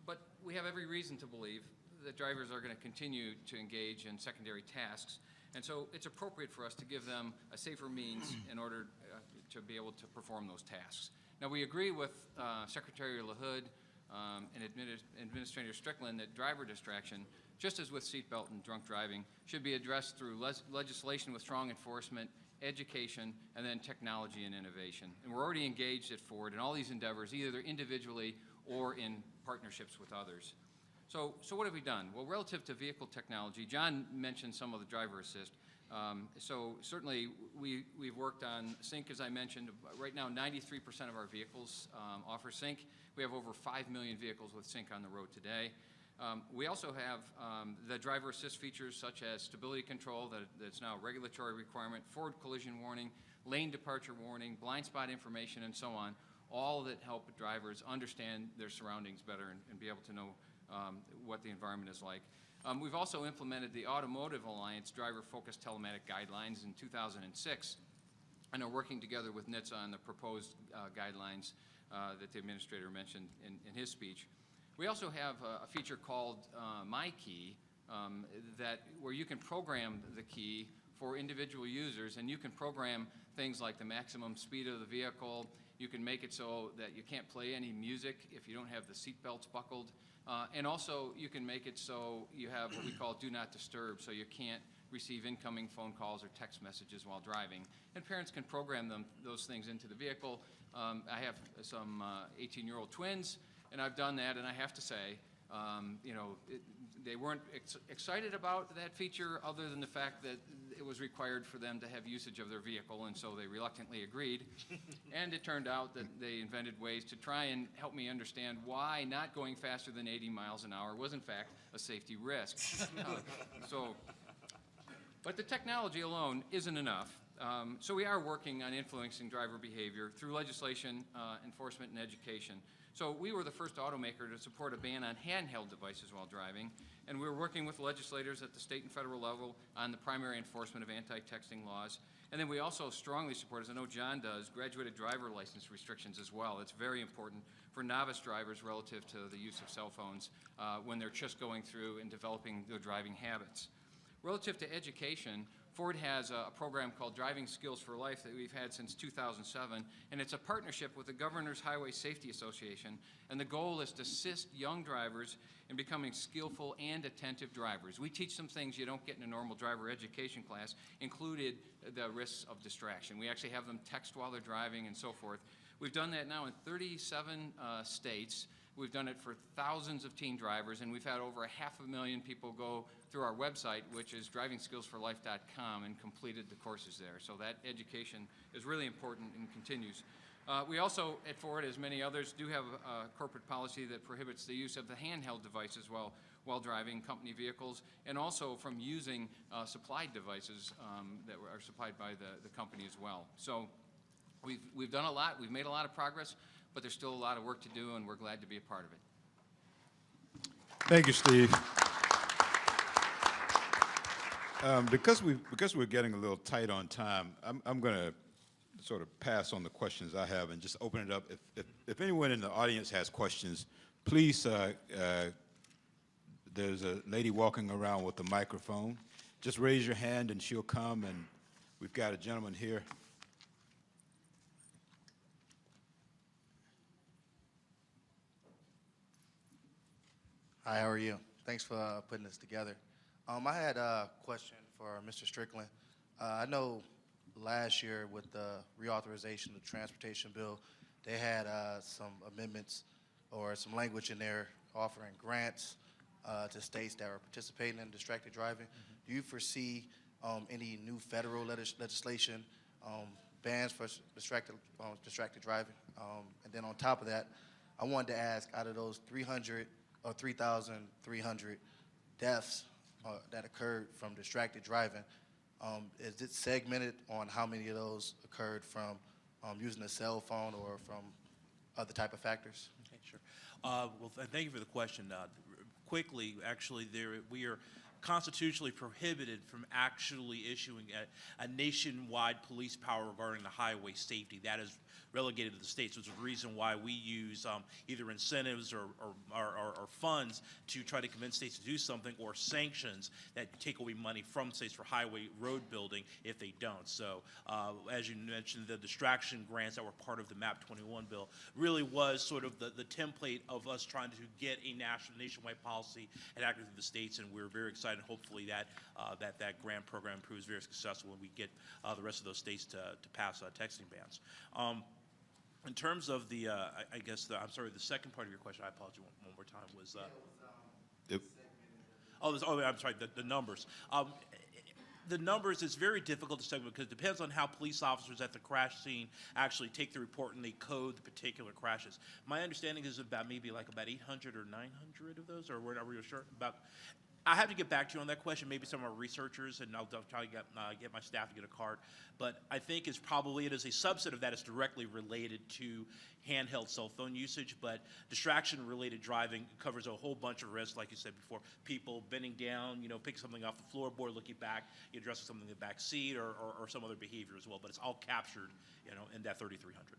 But we have every reason to believe that drivers are going to continue to engage in secondary tasks. And so it's appropriate for us to give them a safer means in order to be able to perform those tasks. Now, we agree with Secretary LaHood and Administrator Strickland that driver distraction, just as with seatbelt and drunk driving, should be addressed through legislation with strong enforcement, education, and then technology and innovation. And we're already engaged at Ford in all these endeavors, either individually or in partnerships with others. So what have we done? Well, relative to vehicle technology, John mentioned some of the driver assist. So certainly we've worked on sync, as I mentioned. Right now, 93% of our vehicles offer sync. We have over 5 million vehicles with sync on the road today. We also have the driver assist features such as stability control that's now a regulatory requirement, forward collision warning, lane departure warning, blind spot information, and so on, all that help drivers understand their surroundings better and be able to know what the environment is like. We've also implemented the Automotive Alliance driver-focused telematic guidelines in 2006 and are working together with NHTSA on the proposed guidelines that the administrator mentioned in his speech. We also have a feature called My Key where you can program the key for individual users, and you can program things like the maximum speed of the vehicle. You can make it so that you can't play any music if you don't have the seat belts buckled. And also, you can make it so you have what we call do not disturb, so you can't receive incoming phone calls or text messages while driving. And parents can program those things into the vehicle. I have some 18-year-old twins, and I've done that, and I have to say, they weren't excited about that feature other than the fact that it was required for them to have usage of their vehicle, and so they reluctantly agreed. And it turned out that they invented ways to try and help me understand why not going faster than 80 miles an hour was in fact a safety risk. But the technology alone isn't enough. So we are working on influencing driver behavior through legislation, enforcement, and education. So we were the first automaker to support a ban on handheld devices while driving, and we were working with legislators at the state and federal level on the primary enforcement of anti-texting laws. And then we also strongly support, as I know John does, graduated driver license restrictions as well. It's very important for novice drivers relative to the use of cell phones when they're just going through and developing their driving habits. Relative to education, Ford has a program called Driving Skills for Life that we've had since 2007, and it's a partnership with the Governor's Highway Safety Association, and the goal is to assist young drivers in becoming skillful and attentive drivers. We teach them things you don't get in a normal driver education class, included the risks of distraction. We actually have them text while they're driving and so forth. We've done that now in 37 states. We've done it for thousands of teen drivers, and we've had over 500,000 people go through our website, which is drivingskillsforlife.com, and completed the courses there. So that education is really important and continues. We also, at Ford, as many others, do have a corporate policy that prohibits the use of the handheld devices while driving company vehicles, and also from using supplied devices that are supplied by the company as well. So we've done a lot. We've made a lot of progress, but there's still a lot of work to do, and we're glad to be a part of it. Thank you, Steve. Because we're getting a little tight on time, I'm going to sort of pass on the questions I have and just open it up. If anyone in the audience has questions, please, there's a lady walking around with a microphone. Just raise your hand and she'll come, and we've got a gentleman here. Hi, how are you? Thanks for putting this together. I had a question for Mr. Strickland. I know last year with the reauthorization of the transportation bill, they had some amendments or some language in there offering grants to states that were participating in distracted driving. Do you foresee any new federal legislation, bans for distracted driving? And then on top of that, I wanted to ask, out of those 3,300 deaths that occurred from distracted driving, is it segmented on how many of those occurred from using a cell phone or from other type of factors? Okay, sure. Well, thank you for the question. Quickly, actually, we are constitutionally prohibited from actually issuing a nationwide police power regarding the highway safety. That is relegated to the states, which is the reason why we use either incentives or funds to try to convince states to do something, or sanctions that take away money from states for highway road building if they don't. So as you mentioned, the distraction grants that were part of the MAP 21 bill really was sort of the template of us trying to get a nationwide policy enacted through the states, and we're very excited. Hopefully that grant program proves very successful when we get the rest of those states to pass texting bans. In terms of the, I guess, I'm sorry, the second part of your question, I apologize one more time, was, I'm sorry, the numbers. The numbers is very difficult to segment because it depends on how police officers at the crash scene actually take the report and they code the particular crashes. My understanding is about maybe like about 800 or 900 of those, or whatever you're sure about. I have to get back to you on that question. Maybe some of our researchers, and I'll try to get my staff to get a card. But I think it is a subset of that is directly related to handheld cell phone usage. But distraction-related driving covers a whole bunch of risks, like you said before. People bending down, picking something off the floorboard, looking back, addressing something in the back seat, or some other behavior as well. But it's all captured, in that 3,300.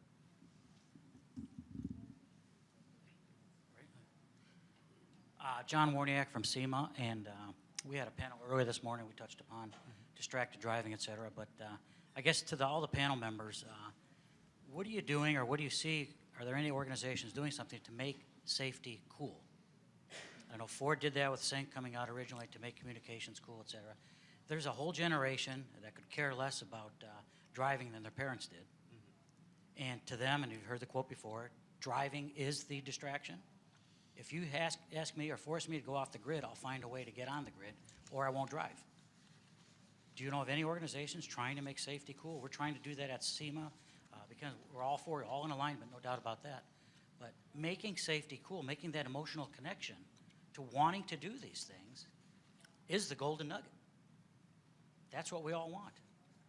John Warniak from SEMA, and we had a panel earlier this morning. We touched upon distracted driving, et cetera. But I guess to all the panel members, what are you doing, or what do you see? Are there any organizations doing something to make safety cool? I know Ford did that with Sync coming out originally to make communications cool, et cetera. There's a whole generation that could care less about driving than their parents did. And to them, and you've heard the quote before, driving is the distraction. If you ask me or force me to go off the grid, I'll find a way to get on the grid, or I won't drive. Do you know of any organizations trying to make safety cool? We're trying to do that at SEMA because we're all for it, all in alignment, no doubt about that. But making safety cool, making that emotional connection to wanting to do these things is the golden nugget. That's what we all want.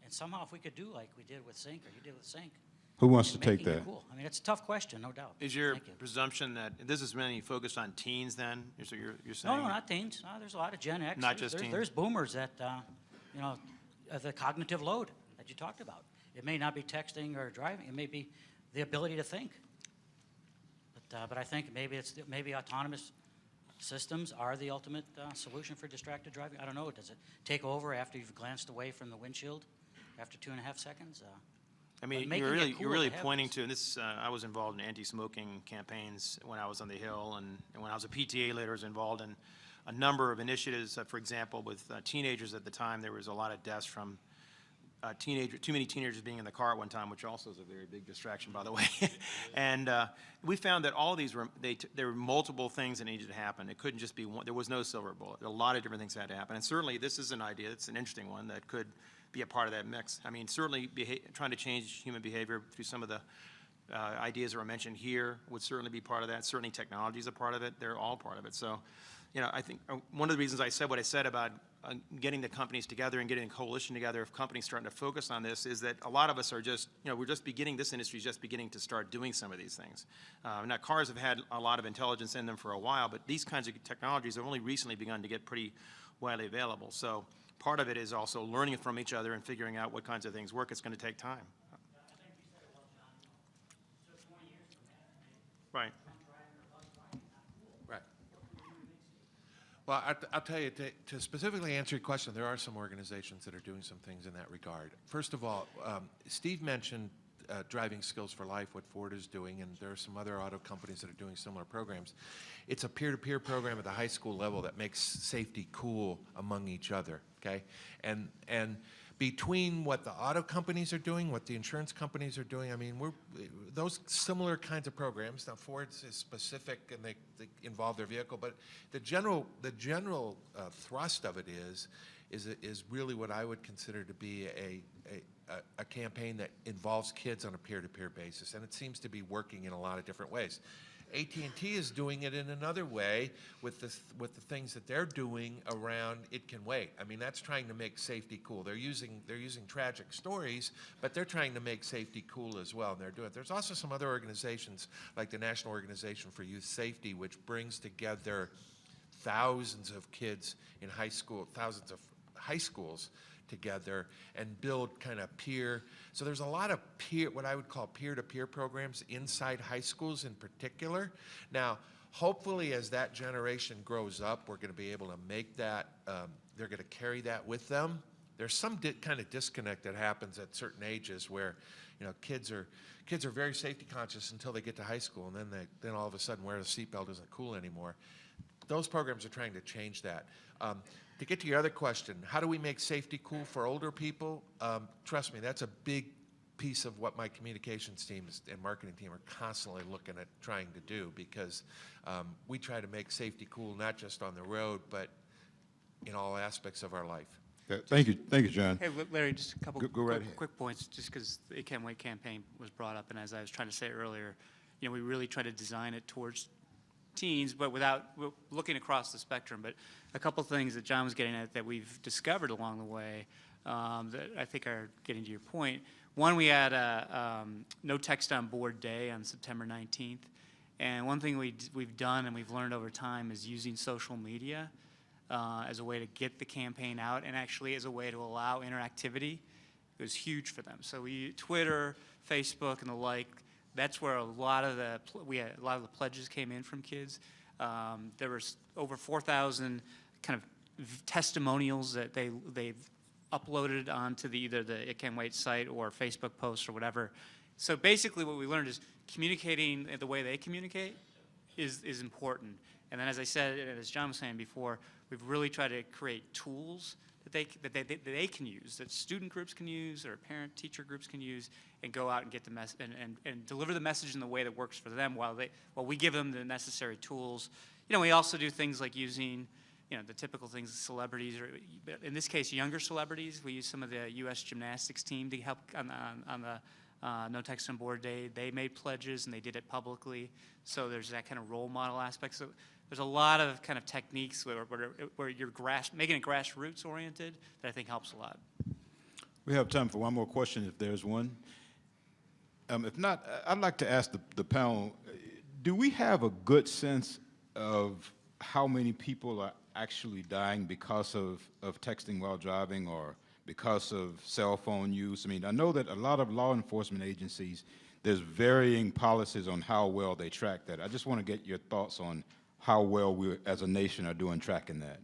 And somehow if we could do like we did with Sync, or you did with Sync, Who wants to making take it that? cool. I mean, it's a tough question, no doubt. Is your Thank you. presumption that this is mainly focused on teens then? Is what you're saying? No, not teens. No, there's a lot of Gen X. Not just teens. There's boomers that, the cognitive load that you talked about. It may not be texting or driving. It may be the ability to think. But I think maybe autonomous systems are the ultimate solution for distracted driving. I don't know. Does it take over after you've glanced away from the windshield after 2.5 seconds? I mean, making you're it really, cool you're really to have pointing this. to, and this, I was involved in anti-smoking campaigns when I was on the Hill, and when I was a PTA leader, I was involved in a number of initiatives. For example, with teenagers at the time, there was a lot of deaths from too many teenagers being in the car at one time, which also is a very big distraction, by the way. And we found that all of these there were multiple things that needed to happen. It couldn't just be one. There was no silver bullet. A lot of different things had to happen. And certainly, this is an idea. It's an interesting one that could be a part of that mix. I mean, certainly trying to change human behavior through some of the ideas that were mentioned here would certainly be part of that. Certainly, technology is a part of it. They're all part of it. So, I think one of the reasons I said what I said about getting the companies together and getting a coalition together of companies starting to focus on this is that a lot of us are just, we're just beginning, this industry is just beginning to start doing some of these things. Now, cars have had a lot of intelligence in them for a while, but these kinds of technologies have only recently begun to get pretty widely available. So part of it is also learning from each other and figuring out what kinds of things work. It's going to take time. Right. Right. Well, I'll tell you, to specifically answer your question, there are some organizations that are doing some things in that regard. First of all, Steve mentioned Driving Skills for Life, what Ford is doing, and there are some other auto companies that are doing similar programs. It's a peer-to-peer program at the high school level that makes safety cool among each other, okay? And between what the auto companies are doing, what the insurance companies are doing, I mean, those similar kinds of programs. Now, Ford's is specific and they involve their vehicle, but the general thrust of it is really what I would consider to be a campaign that involves kids on a peer-to-peer basis, and it seems to be working in a lot of different ways. AT&T is doing it in another way with the things that they're doing around It Can Wait. I mean, that's trying to make safety cool. They're using tragic stories, but they're trying to make safety cool as well, and they're doing it. There's also some other organizations like the National Organization for Youth Safety, which brings together thousands of kids in high school, thousands of high schools together and build kind of peer. So there's a lot of peer, what I would call peer-to-peer programs inside high schools in particular. Now, hopefully as that generation grows up, we're going to be able to make that, they're going to carry that with them. There's some kind of disconnect that happens at certain ages where, you know, kids are very safety conscious until they get to high school, and then all of a sudden wearing a seatbelt isn't cool anymore. Those programs are trying to change that. To get to your other question, how do we make safety cool for older people? Trust me, that's a big piece of what my communications team and marketing team are constantly looking at trying to do, because we try to make safety cool not just on the road, but in all aspects of our life. Thank you, John. Hey, Larry, just a couple Go right ahead. quick points, just because the It Can't Wait campaign was brought up, and as I was trying to say earlier, you know, we really try to design it towards teens, but without looking across the spectrum. But a couple things that John was getting at that we've discovered along the way that I think are getting to your point. One, we had a No Text on Board Day on September 19th, and one thing we've done and we've learned over time is using social media as a way to get the campaign out, and actually as a way to allow interactivity. It was huge for them. So Twitter, Facebook, and the like. That's where a lot of the pledges came in from kids. There was over 4,000 kind of testimonials that they've uploaded onto either the It Can't Wait site or Facebook posts or whatever. So basically, what we learned is communicating the way they communicate is important. And then, as I said, and as John was saying before, we've really tried to create tools that they can use, that student groups can use, or parent-teacher groups can use, and go out and get the and deliver the message in the way that works for them while we give them the necessary tools. You know, we also do things like using, you know, the typical things, celebrities, or in this case, younger celebrities. We use some of the U.S. gymnastics team to help on the No Text on Board Day. They made pledges and they did it publicly. So there's that kind of role model aspect. So there's a lot of kind of techniques where you're making it grassroots oriented that I think helps a lot. We have time for one more question if there's one. If not, I'd like to ask the panel, do we have a good sense of how many people are actually dying because of texting while driving or because of cell phone use? I mean, I know that a lot of law enforcement agencies, there's varying policies on how well they track that. I just want to get your thoughts on how well we as a nation are doing tracking that.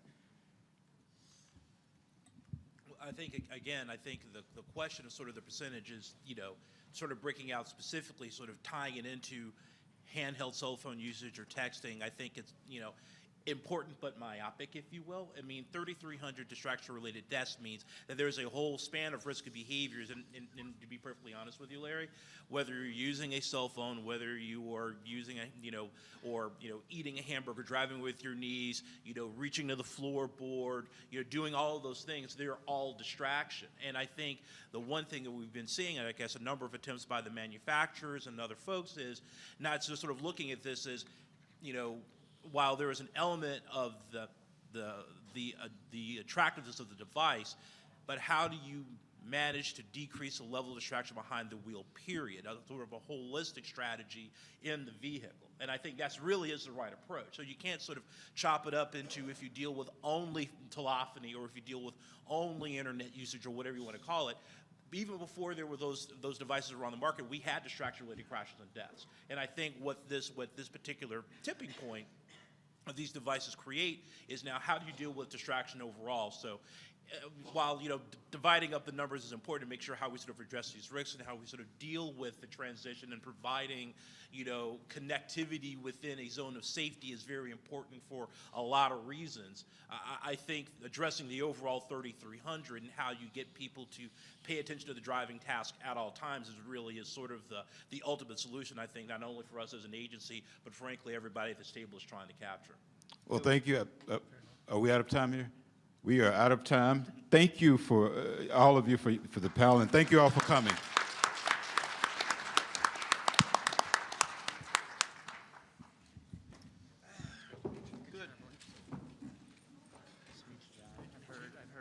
I think, again, the question of sort of the percentages, you know, sort of breaking out specifically, sort of tying it into handheld cell phone usage or texting, I think it's, you know, important but myopic, if you will. I mean, 3,300 distraction-related deaths means that there's a whole span of risky behaviors, and to be perfectly honest with you, Larry, whether you're using a cell phone, whether you are using eating a hamburger, driving with your knees, you know, reaching to the floorboard, you know, doing all of those things, they're all distraction. And I think the one thing that we've been seeing, and I guess a number of attempts by the manufacturers and other folks, is not just sort of looking at this as, you know, while there is an element of the attractiveness of the device, but how do you manage to decrease the level of distraction behind the wheel, period, sort of a holistic strategy in the vehicle. And I think that's really is the right approach. So you can't sort of chop it up into if you deal with only telephony or if you deal with only internet usage or whatever you want to call it. Even before there were those devices around the market, we had distraction-related crashes and deaths. And I think what this particular tipping point of these devices create is now how do you deal with distraction overall. So while, you know, dividing up the numbers is important to make sure how we sort of address these risks and how we sort of deal with the transition and providing, you know, connectivity within a zone of safety is very important for a lot of reasons. I think addressing the overall 3,300 and how you get people to pay attention to the driving task at all times is sort of the ultimate solution, I think, not only for us as an agency, but frankly everybody at this table is trying to capture. Well, thank you. Are we out of time here? We are out of time. Thank you for all of you for the panel, and thank you all for coming.